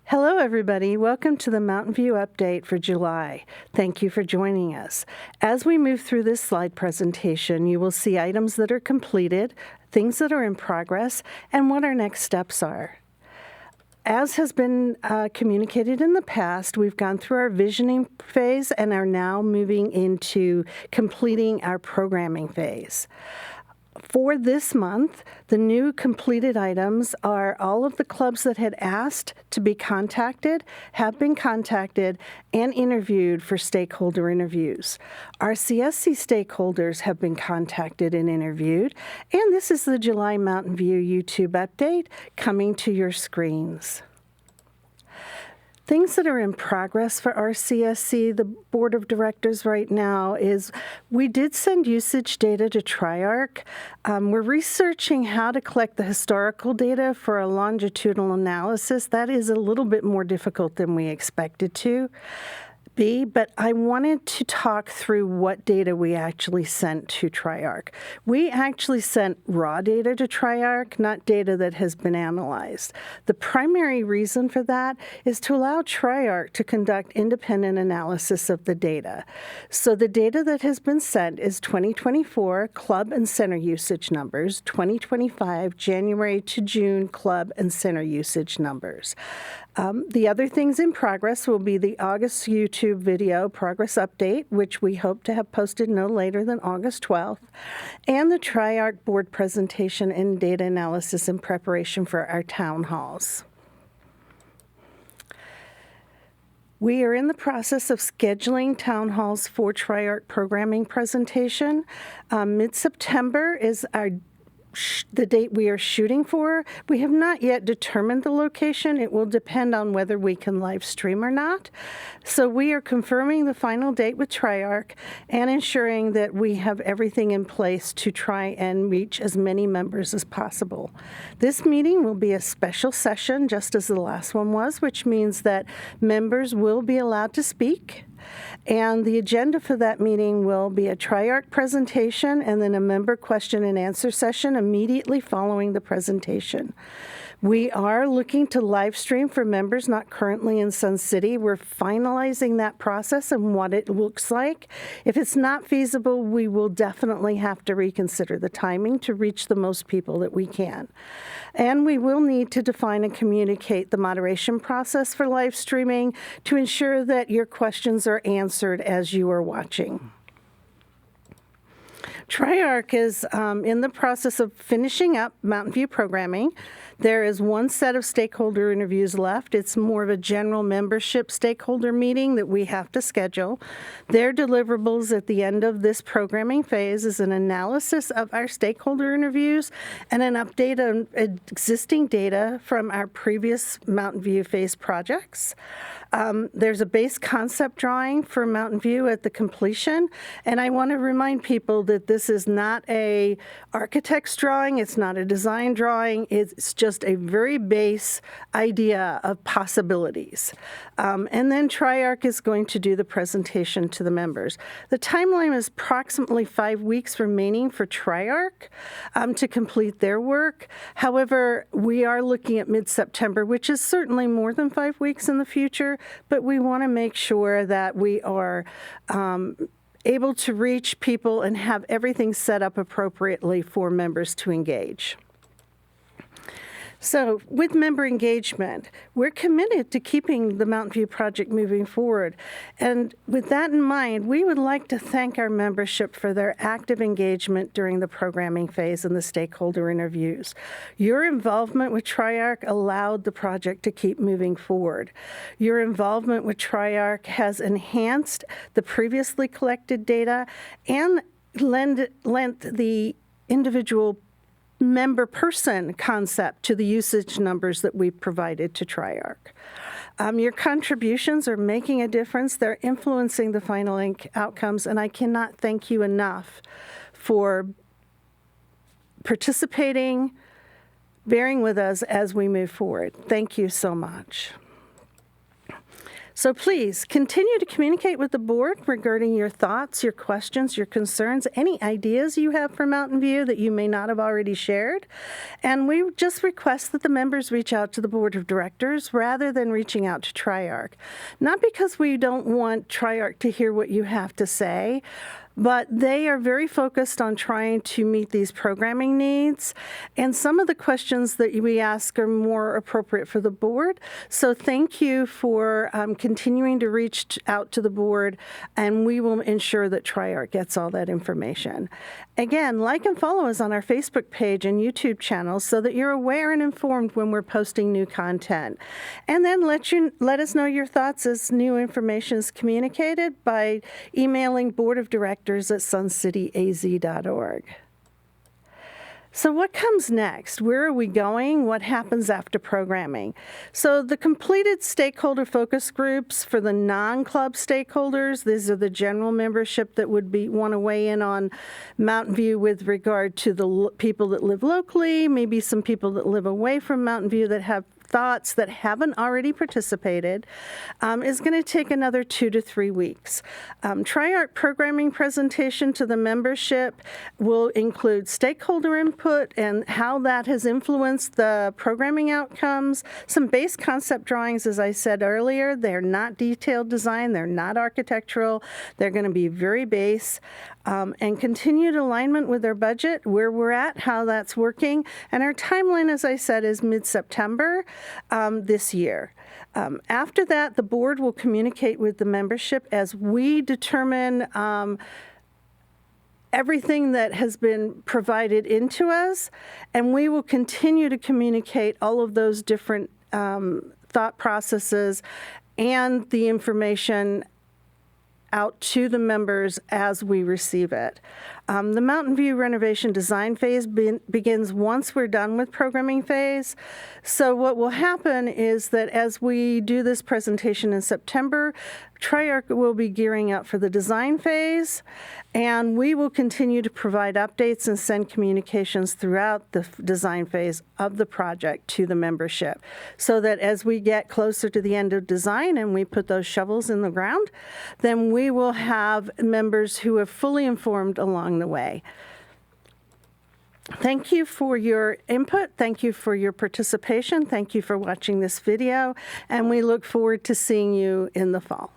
Hello, everybody. Welcome to the Mountain View Update for July. Thank you for joining us. As we move through this slide presentation, you will see items that are completed, things that are in progress, and what our next steps are. As has been communicated in the past, we've gone through our visioning phase and are now moving into completing our programming phase. For this month, the new completed items are all of the clubs that had asked to be contacted, have been contacted, and interviewed for stakeholder interviews. RCSC stakeholders have been contacted and interviewed, and this is the July Mountain View YouTube update coming to your screens. Things that are in progress for RCSC, the Board of Directors right now, is we did send usage data to Triarc. We're researching how to collect the historical data for a longitudinal analysis. That is a little bit more difficult than we expected to be, but I wanted to talk through what data we actually sent to Triarc. We actually sent raw data to Triarc, not data that has been analyzed. The primary reason for that is to allow Triarc to conduct independent analysis of the data. So the data that has been sent is 2024 club and center usage numbers, 2025 January to June club and center usage numbers. The other things in progress will be the August YouTube video progress update, which we hope to have posted no later than August 12th, and the Triarc board presentation and data analysis in preparation for our town halls. We are in the process of scheduling town halls for Triarc programming presentation. Mid-September is the date we are shooting for. We have not yet determined the location. It will depend on whether we can live stream or not. So we are confirming the final date with Triarc and ensuring that we have everything in place to try and reach as many members as possible. This meeting will be a special session, just as the last one was, which means that members will be allowed to speak. And the agenda for that meeting will be a Triarc presentation and then a member question and answer session immediately following the presentation. We are looking to live stream for members not currently in Sun City. We're finalizing that process and what it looks like. If it's not feasible, we will definitely have to reconsider the timing to reach the most people that we can. And we will need to define and communicate the moderation process for live streaming to ensure that your questions are answered as you are watching. Triarc is in the process of finishing up Mountain View programming. There is one set of stakeholder interviews left. It's more of a general membership stakeholder meeting that we have to schedule. Their deliverables at the end of this programming phase is an analysis of our stakeholder interviews and an update on existing data from our previous Mountain View phase projects. There's a base concept drawing for Mountain View at the completion, and I want to remind people that this is not a architect's drawing, it's not a design drawing, it's just a very base idea of possibilities. And then Triarc is going to do the presentation to the members. The timeline is approximately 5 weeks remaining for Triarc to complete their work. However, we are looking at mid-September, which is certainly more than 5 weeks in the future, but we want to make sure that we are able to reach people and have everything set up appropriately for members to engage. So with member engagement, we're committed to keeping the Mountain View project moving forward. And with that in mind, we would like to thank our membership for their active engagement during the programming phase and the stakeholder interviews. Your involvement with Triarc allowed the project to keep moving forward. Your involvement with Triarc has enhanced the previously collected data and lent the individual member person concept to the usage numbers that we've provided to Triarc. Your contributions are making a difference. They're influencing the final outcomes, and I cannot thank you enough for participating, bearing with us as we move forward. Thank you so much. So please continue to communicate with the board regarding your thoughts, your questions, your concerns, any ideas you have for Mountain View that you may not have already shared. And we just request that the members reach out to the board of directors rather than reaching out to Triarc. Not because we don't want Triarc to hear what you have to say, but they are very focused on trying to meet these programming needs. And some of the questions that we ask are more appropriate for the board. So thank you for continuing to reach out to the board, and we will ensure that Triarc gets all that information. Again, like and follow us on our Facebook page and YouTube channel so that you're aware and informed when we're posting new content. And then let us know your thoughts as new information is communicated by emailing Board of Directors at suncityaz.org. So what comes next? Where are we going? What happens after programming? So the completed stakeholder focus groups for the non-club stakeholders, these are the general membership that would want to weigh in on Mountain View with regard to the people that live locally, maybe some people that live away from Mountain View that have thoughts that haven't already participated, is going to take another 2 to 3 weeks. Triarc programming presentation to the membership will include stakeholder input and how that has influenced the programming outcomes. Some base concept drawings, as I said earlier, they're not detailed design, they're not architectural, they're going to be very base. And continued alignment with their budget, where we're at, how that's working. And our timeline, as I said, is mid-September this year. After that, the board will communicate with the membership as we determine everything that has been provided into us, and we will continue to communicate all of those different thought processes and the information out to the members as we receive it. The Mountain View renovation design phase begins once we're done with programming phase. So what will happen is that as we do this presentation in September, Triarc will be gearing up for the design phase, and we will continue to provide updates and send communications throughout the design phase of the project to the membership, so that as we get closer to the end of design and we put those shovels in the ground, then we will have members who are fully informed along the way. Thank you for your input. Thank you for your participation. Thank you for watching this video, and we look forward to seeing you in the fall.